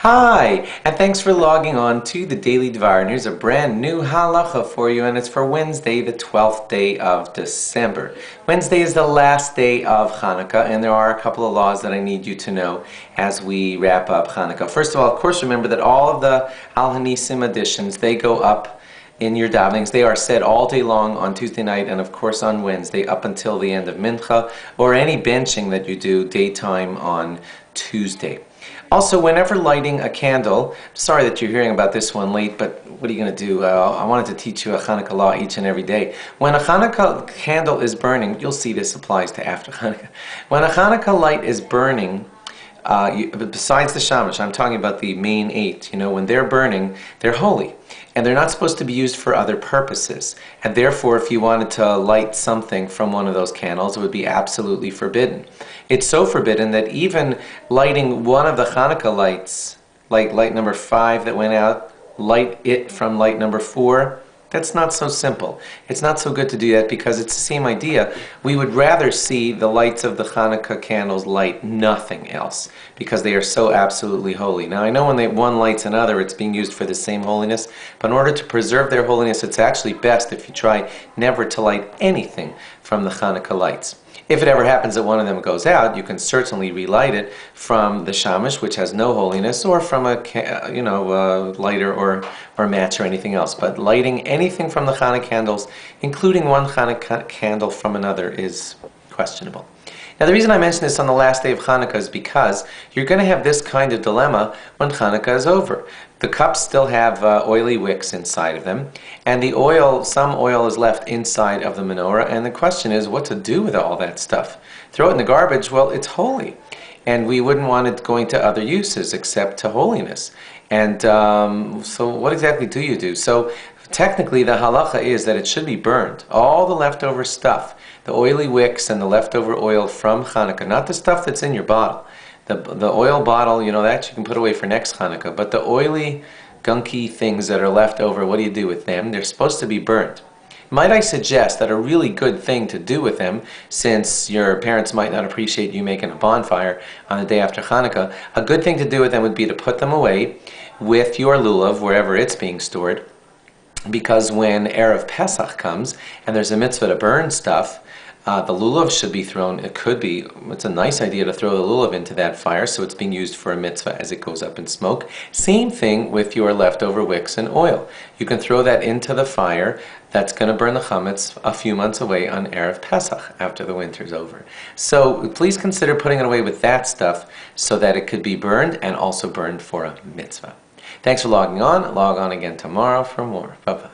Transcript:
Hi, and thanks for logging on to the Daily Dvar. And here's a brand new halacha for you, and it's for Wednesday, the 12th day of December. Wednesday is the last day of Hanukkah, and there are a couple of laws that I need you to know as we wrap up Hanukkah. First of all, of course, remember that all of the Al Hanisim additions, they go up in your davenings. They are said all day long on Tuesday night and of course on Wednesday up until the end of Mincha, or any benching that you do daytime on Tuesday. Also, whenever lighting a candle, sorry that you're hearing about this one late, but what are you going to do? I wanted to teach you a Hanukkah law each and every day. When a Hanukkah candle is burning, you'll see this applies to after Hanukkah. When a Hanukkah light is burning, besides the shamash, I'm talking about the main eight, when they're burning, they're holy. And they're not supposed to be used for other purposes. And therefore, if you wanted to light something from one of those candles, it would be absolutely forbidden. It's so forbidden that even lighting one of the Hanukkah lights, like light number 5 that went out, light it from light number 4, that's not so simple. It's not so good to do that because it's the same idea. We would rather see the lights of the Hanukkah candles light nothing else because they are so absolutely holy. Now I know when one lights another, it's being used for the same holiness, but in order to preserve their holiness, it's actually best if you try never to light anything from the Hanukkah lights. If it ever happens that one of them goes out, you can certainly relight it from the shamash, which has no holiness, or from a lighter or match or anything else. But lighting anything from the Hanukkah candles, including one Hanukkah candle from another, is questionable. Now the reason I mention this on the last day of Hanukkah is because you're going to have this kind of dilemma when Hanukkah is over. The cups still have oily wicks inside of them, and the oil, some oil is left inside of the menorah, and the question is what to do with all that stuff. Throw it in the garbage? Well, it's holy, and we wouldn't want it going to other uses except to holiness. And so what exactly do you do? So technically the halacha is that it should be burned. All the leftover stuff, the oily wicks and the leftover oil from Hanukkah, not the stuff that's in your bottle. The oil bottle, that you can put away for next Hanukkah, but the oily, gunky things that are left over, what do you do with them? They're supposed to be burned. Might I suggest that a really good thing to do with them, since your parents might not appreciate you making a bonfire on the day after Hanukkah, a good thing to do with them would be to put them away with your lulav, wherever it's being stored, because when Erev Pesach comes and there's a mitzvah to burn stuff, the lulav should be thrown. It's a nice idea to throw the lulav into that fire so it's being used for a mitzvah as it goes up in smoke. Same thing with your leftover wicks and oil. You can throw that into the fire. That's going to burn the chametz a few months away on Erev Pesach after the winter's over. So please consider putting it away with that stuff so that it could be burned and also burned for a mitzvah. Thanks for logging on. Log on again tomorrow for more. Bye-bye.